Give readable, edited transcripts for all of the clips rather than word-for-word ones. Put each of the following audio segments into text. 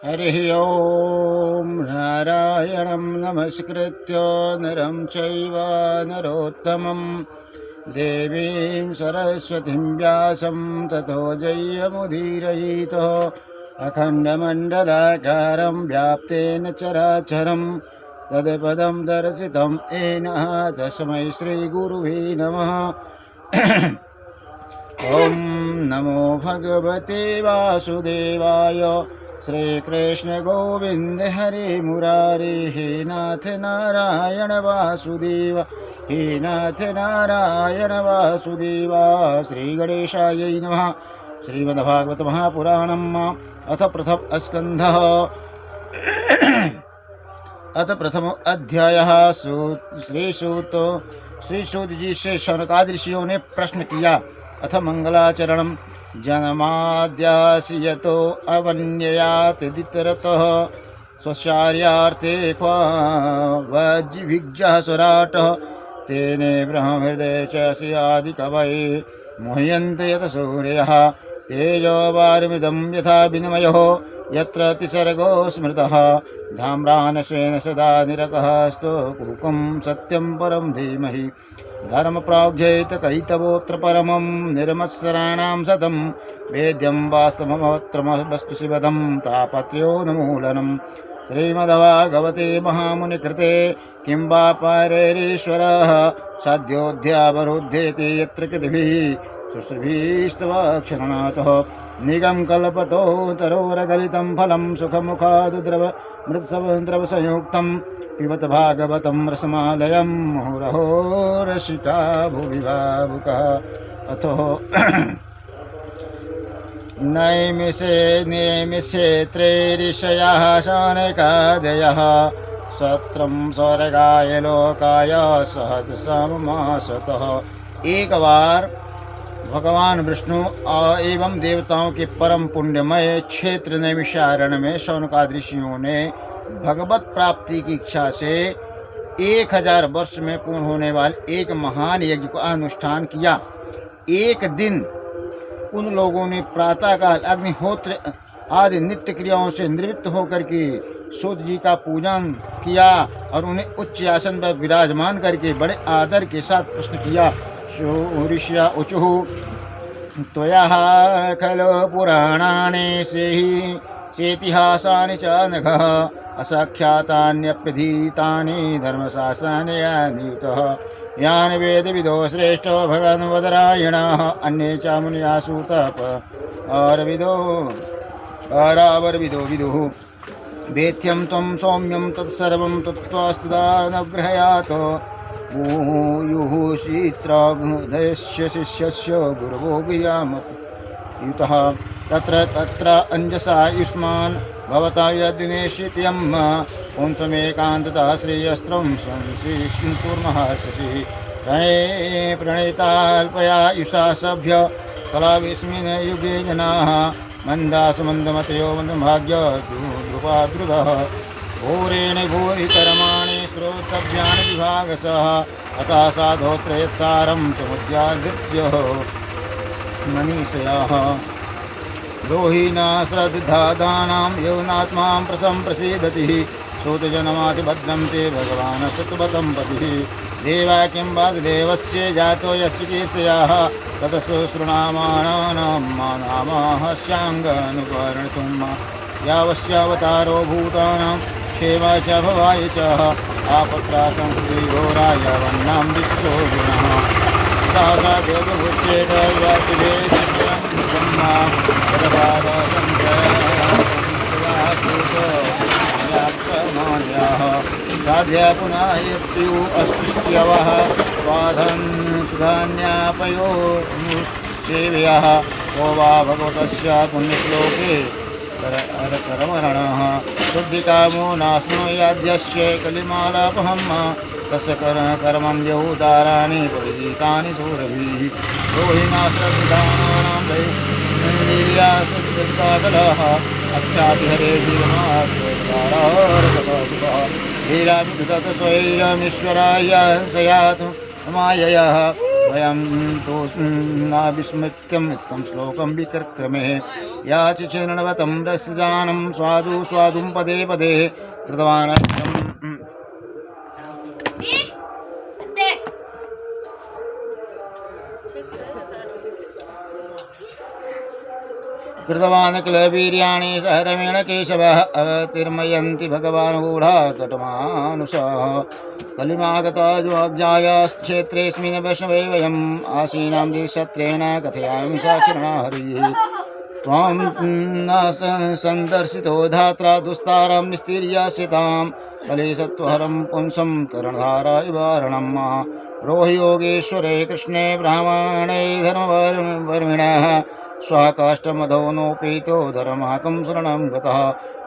हरिः ओं नारायणं नमस्कृत्य नरं चैव नरोत्तमं देवीं सरस्वतीं व्यासं ततो जयमुदीरयेत् अखण्डमण्डलाकारं व्याप्तेन चराचरं तत्पदं दर्शितं येन तस्मै श्रीगुरुवे नमः। ॐ नमो भगवते वासुदेवाय श्रीकृष्ण गोविंद हरे मुरारे हे नाथ नारायण वासुदेव हे नाथ नारायण वासुदेव। श्री गणेशाय नमः। श्रीमद्भागवत महापुराणम् अथ प्रथम स्कंधः अथ प्रथम अध्यायः। श्रीसूत जी से शौनकादि ऋषियों ने प्रश्न किया। अथ मंगलाचरणम् जनमाद्यासि यतो अवन्ययात् दितरतः स्वशार्यार्थे क्वावज्जिभिज्जः सुराटः तेने ब्रह्महृदये च आदिकवये मुह्यन्ते यत सूर्यः तेजो वारिमृदं यथा विनिमयो यत्र तिसर्गो स्मृतः धाम्रानश्वेन सदा निरतः कूकं सत्यं परं धीमहि धर्म प्राज्ञेत कैतवोत्र परमं निर्मत्सराणां सतं वेद्यं वास्तवमवत्रमस्तु शिवदं तापत्योन्मूलनं। श्रीमद्भागवते महामुनिकृते किं वा पारैरीश्वरः सद्योऽध्यावरुध्येति यत्र कृतिभिः शुश्रूभिस्तवाक्षरणातः निगं कल्पतो तरोरगलितं फलं सुखमुखाद् द्रवसंयुक्तं पिबत भागवतं रसमालयं मुहुरहो रसिका भुवि भावुकः। अथो नैमिषे त्रैऋषयः शौनकादयः सत्रं स्वर्गाय लोकाय सहस्रमासतः। एक बार भगवान विष्णु एवं देवताओं के परम पुण्यमय क्षेत्र नैमिषारण्य में शौनकादि ऋषियों ने भगवत प्राप्ति की इच्छा से 1000 वर्ष में पूर्ण होने वाले एक महान यज्ञ का अनुष्ठान किया। एक दिन उन लोगों ने प्रातःकाल अग्निहोत्र आदि नित्य क्रियाओं से निवृत्त होकर के सूत जी का पूजन किया और उन्हें उच्च आसन पर विराजमान करके बड़े आदर के साथ प्रश्न किया। ऋषिया उचुः त्वया खलु पुराणानि सेतिहासानि च नघ असख्यातान्यप्यधीतानि धर्मशास्त्राणि नियुतः यानि वेदविदो श्रेष्ठो भगवन्वदरायणाः अन्ये च मुनयः सूतपरावरविदो विदुः वेद्यं त्वं सौम्यं तत्सर्वं तत्त्वास्तुदा न गृह्यात् भूयुः शीत्राघुदयस्य शिष्यस्य गुरवो गुह्यामयुतः तत्र अंजसा युष्मान् भवता यद्विनेशित्यं पुंसमेकान्ततः श्रेयस्त्रं संश्रीष्णुर्महर्षिः प्रणेताल्पया युषा सभ्य कलाविस्मिन् युगे जनाः मन्दासमन्दमतयो मन्दभाग्य द्रुपाद्रुतः भूरेण भूरि कर्माणि श्रोतव्यानि विभागशः अतः साधोत्र यत्सारं समुद्याधृत्य मनीषयाः दोहिना श्रद्धादानां यौनात्मां प्रसीदति सूतजनमासि भद्रं ते भगवान् सत्वतं पतिः देवा किं वाग्देवस्य जातो यच्चिकीर्षयाः ततस्तु शृणामाणानां मानामाः स्याङ्गनुवर्णितुं यावस्यावतारो भूतानां क्षेमा च भवाय च आपत्रा संस्कृति घोराय वन्नां विश्वो गुणः सासा देवमुच्येत ब्रह्मा साध्य पुनः यत्यु अस्पृष्ट्यवः स्वाधन् सुधान्यापयो सेव्यः को वा भगवतस्य पुण्यश्लोके करमरणः शुद्धिकामो नाश्नोयाद्यस्य कलिमालापहं तस्य कर्मं यहूदाराणि परिगीतानि सूरभिः रोहिणा श्रद्धानां वैर्यासुद्धिकाकलः अख्यातिहरे जीवनात्मकारः लीलामिततस्वैरमीश्वराय सयातु माययः वयं तु न विस्मृत्यं श्लोकं विकर्क्रमे याचिचिर्णवतं रसजानं स्वादु स्वादुं पदे पदे कृतवान् किल वीर्याणि सहरमेण केशवः अवतिर्मयन्ति भगवान् गूढा तटमानुषः कलिमागता ज्वाज्ञायाक्षेत्रेऽस्मिन् वैष्णवे वयम् आसीनां दिशत्रेण कथयामि साक्षिणा हरिः त्वां न सन्दर्शितो धात्रा दुस्तारां निस्तीर्यास्यतां कले सत्त्वहरं पुंसं करणधारा इवारणं रोहि योगेश्वरे कृष्णे ब्राह्मणे धर्मवर्मिणः स्वाकाष्ठमधो नोपेतो धर्माकं शरणं गतः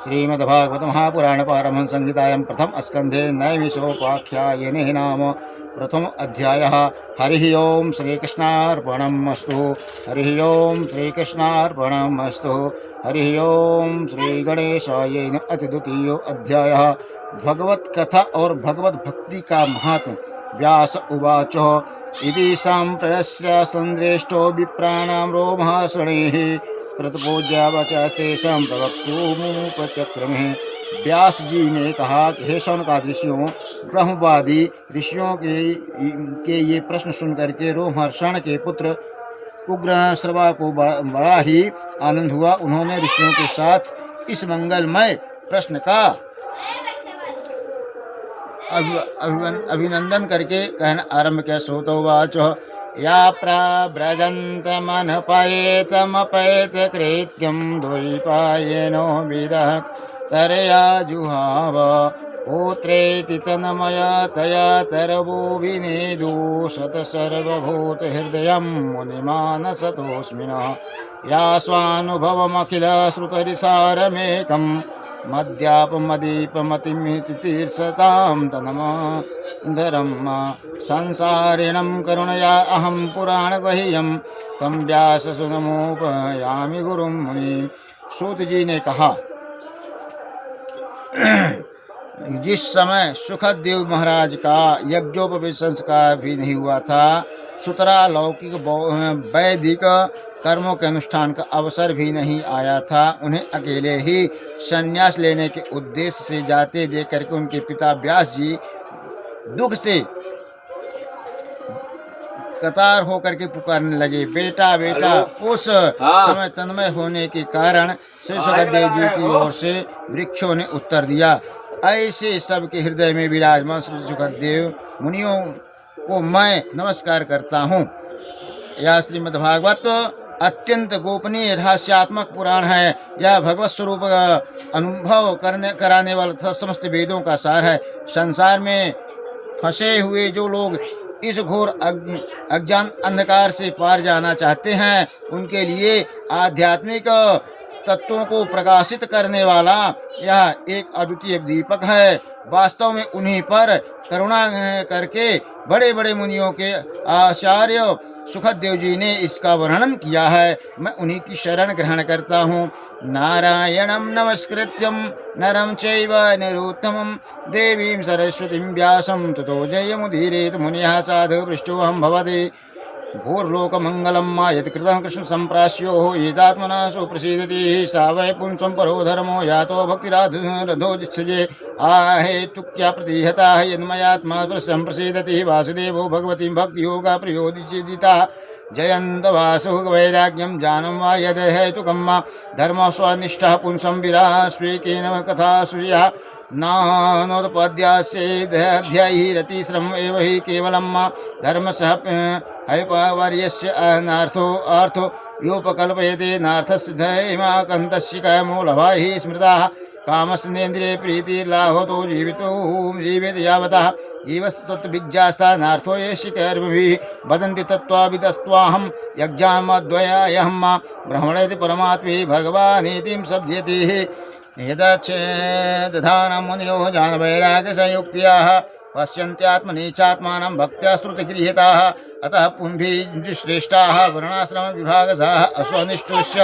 श्रीमद्भागवत महापुराण पारमहंस संहितायां प्रथम स्कंधे नैमिषोपाख्यायने नाम प्रथम अध्यायः। हरिः ओम श्रीकृष्णार्पणमस्तु। हरिः ओम श्रीकृष्णार्पणमस्तु। हरिः ओम श्री गणेशाय नमः। अति द्वितीय अध्यायः भगवत कथा और भगवत भक्ति का महात्म। व्यास उवाच इति सांप्रयस्य संदृष्टो विप्राणां रोमहर्षणैः प्रतिपूज्य वचस्तेषां प्रवक्तुमुपचक्रमे। व्यास जी ने कहा कि हे शौनकादि ऋषियों, ब्रह्मवादी ऋषियों के ये प्रश्न सुनकर के रोमहर्षण के पुत्र उग्र श्रवा को बड़ा ही आनंद हुआ। उन्होंने ऋषियों के साथ इस मंगलमय प्रश्न का अभिनंदन करके कहना आरंभ किया। श्रोतोवाच या प्रव्रजन्तमनपयेतमपयेत कृत्यं द्वैपायनो विरह तरया जुहाव पुत्रेति तन्मया तया तरवो विनेदु शतसर्वभूतहृदयं मुनिमानसतोऽस्मिनः या स्वानुभवमखिल श्रुतरिसारमेकं मद्यापमदीपमतिमितीर्षतां तन्मधरं संसारिणं करुणया अहं पुराणगह्यं तं व्याससुतमुपयामि गुरुं मुनि। सूत जी ने कहा, जिस समय सुखदेव महाराज का यज्ञोपवीत संस्कार भी नहीं हुआ था, सुतरा लौकिक वैदिक कर्मों के अनुष्ठान का अवसर भी नहीं आया था, उन्हें अकेले ही संन्यास लेने के उद्देश्य से जाते देख करके उनके पिता व्यास जी दुख से कतार होकर के पुकारने लगे, बेटा बेटा। उस समय तन्मय होने के कारण श्री सुखदेव जी की ओर से वृक्षों ने उत्तर दिया। ऐसे सबके हृदय में विराजमान श्री सुखदेव मुनियों को मैं नमस्कार करता हूँ। यह श्रीमद्भागवत अत्यंत गोपनीय रहस्यात्मक पुराण है। यह भगवत स्वरूप अनुभव कराने वाला तथा समस्त वेदों का सार है। संसार में फंसे हुए जो लोग इस घोर अज्ञान अंधकार से पार जाना चाहते हैं, उनके लिए आध्यात्मिक तत्वों को प्रकाशित करने वाला यह एक अद्वितीय दीपक है। वास्तव में उन्हीं पर करुणा करके बड़े बड़े मुनियों के आचार्य सुखदेव जी ने इसका वर्णन किया है। मैं उन्हीं की शरण ग्रहण करता हूँ। नारायणं नमस्कृत्यं नरं चैव नरोत्तमं देवीं सरस्वतीं व्यासं ततो जयमुदीरयेत्। मुनिः साधु पृष्ठोऽहं भवति भूर्लोकमङ्गलं मायति कृतं कृष्ण सम्प्रास्यो येदात्मना सुप्रसीदति सा वै पुंसं परो धर्मो यातो भक्तिराधो जित्सजे आहेतुक्या प्रतिहता यन्मयात्मा सम्प्रसीदति वासुदेवो भगवतीं भक्तियोगा प्रयोदिता जयन्त वासु वैराग्यं जानं वा यद् हेतुकं धर्म स्वनिष्ठः पुंसं विरास्वेकेन कथा सूयः नानोत्पद्यास्येऽध्ययीरति श्रम एव हि केवलं धर्मसः हैपवर्यस्य अनार्थो योपकल्पयते नार्थस्य धैमाकन्तस्य कामोलभा हि स्मृताः कामस्नेन्द्रिये प्रीतिर्लाभतो जीवित यावतः जीवस्तत्त्वविज्ञास्तानार्थो येषि कर्मभिः वदन्ति तत्त्वाविदस्त्वाहं यज्ञामद्वयायहं ब्रह्मणेति परमात्मे भगवानेतिं सभ्यते यदच्छेदधानं मुनियो जानवैराग्यसंयुक्त्याः पश्यन्त्यात्मनीचात्मानं भक्त्या श्रुतिगृहीताः अतः पुंभिश्रेष्ठाः वर्णाश्रमविभागसाः अस्वनिष्ठस्य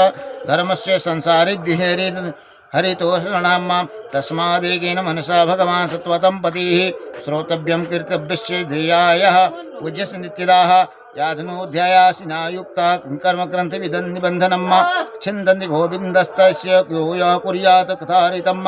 धर्मस्य संसारिद्धिहरितोषणां तस्मादेकेन मनसा भगवान् सत्वतं पतिः श्रोतव्यं कीर्तव्यस्य ध्येयायः पूज्यस्य नित्यदाः याधनोऽध्यायासिना युक्ता कर्मग्रन्थिनिबन्धनं छिन्दन्ति गोविन्दस्तस्य यो यः कुर्यात् कथारितं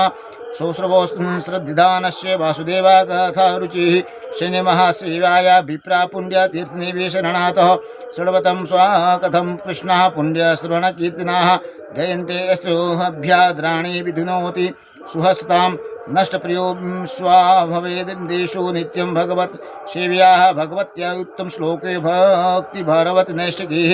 श्रोश्रवोऽश्रद्धिदानस्य वासुदेवा कथा रुचिः शनिमहासेवाय विप्रा पुण्यतीर्थनिवेशरणातः षड्वतं स्वाकथं कृष्णः पुण्यश्रवणकीर्तनाः जयन्ते अस्तुभ्याद्राणि विधुनोति सुहस्तां नष्टप्रियो स्वा भवेद् देशो नित्यं भगवत् सेव्याः भगवत्या उत्तम श्लोके भक्तिभारवत् नैष्ठिकीः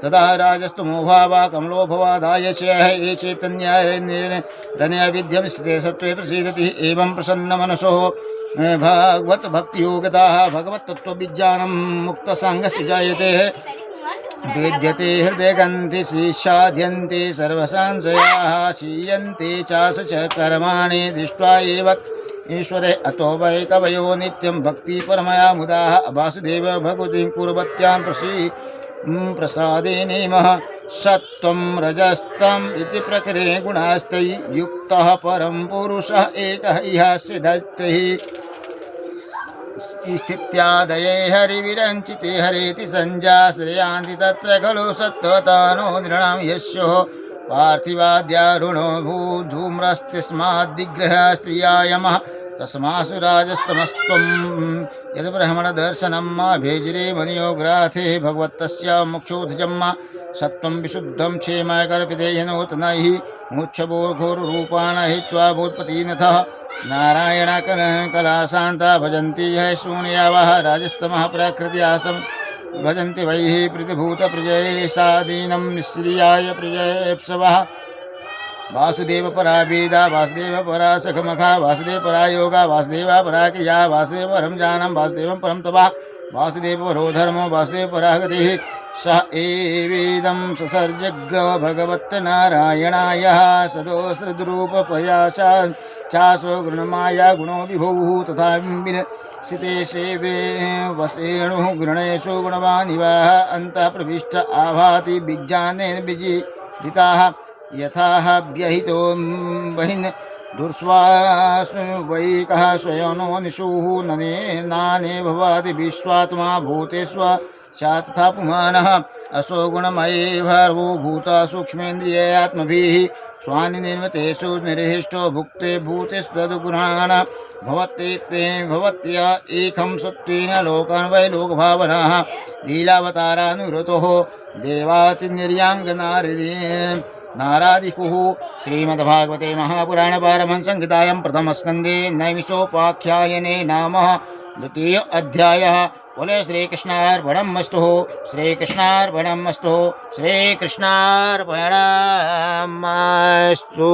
तदा राजस्तमोभावा कमलो भवादायस्यः ये चैतन्यारण्य विद्यं स्थिते सत्त्वे प्रसीदति एवं प्रसन्नमनसो भगवत भक्तियोगताः भगवत्तत्त्वविज्ञानं मुक्तसङ्गस्य जायते वेद्यते हृदयगन्ति शिष्याद्यन्ते सर्वसंशयाः क्षीयन्ते चास च कर्माणि दृष्ट्वा एव ईश्वरे अतो वै कवयो नित्यं भक्तिपरमया मुदाः वासुदेव भगवतीं कुर्वत्यां प्रसादेनेमः सत्त्वं रजस्तम् इति प्रकरे गुणास्तै युक्तः परं पुरुषः एकः इहास्य दैत्यैः स्थित्यादये हरिविरञ्चिते हरेति संजाश्रयान्ति तत्र खलु सत्त्वतानो नृणां यस्योः पार्थिवाद्यारुणो भूधूम्रस्तिस्माद्दिग्रह स्त्रियायमः तस्मासु राजस्तमस्त्वं यद्ब्रह्मणदर्शनं मा भेजिरे मनियोग्राथे भगवत्तस्य मोक्षोऽधिजं मा सत्त्वं विशुद्धं क्षेमाय कल्पिते ह्यनूतनैः मोक्षबोधघोररूपान् हित्वा भूत्पतिनथः नारायण कलाशान्ता भजन्ति यः शून्यावः राजस्तमः प्रकृत्यासं भजन्ति वैः प्रतिभूतप्रजयसादीनं निःश्रियाय प्रजयेप्सवः वासुदेवपरा वेदा वासुदेवपरा सखमखा वासुदेवपरा योगा वासुदेवपरा क्रिया वासुदेवपरं ज्ञानं वासुदेवं परं तपः वासुदेवपरो धर्मो वासुदेवपरा गतिः स एवेदं ससर्जग् भगवत्नारायणाय सदोसृद्रूपपयासा चासो गृणमाया गुणो विभुः तथा विलसिते सेवे वसेणुः गृणेषु गुणवान् इवाः अन्तः प्रविष्ट आभाति विज्ञानेन विजिताः यथा व्यहितो बहिन् दुर्श्वासु वैकः स्वयनो निशुः नने नाने भवाति विश्वात्मा भूतेष्व तथा पुमानः असो गुणमये भर्वो भूता सूक्ष्मेन्द्रियात्मभिः स्वानि निर्मितेषु निरहिष्टो भुक्ते भूतेस्त्वदुगुणान् भवत्येते भवत्या एकं सत्त्वेन लोकान् वै लोकभावनाः लीलावतारानुरतोः देवातिनिर्याङ्गनारादिकुः श्रीमद्भागवते महापुराणपारमहंसंहितायां प्रथमस्कन्धे नैमिषोपाख्यायने नाम द्वितीय अध्यायः। बोले श्रीकृष्णार्पणमस्तु श्रीकृष्णार्पणमस्तु श्रीकृष्णार्पणमस्तु।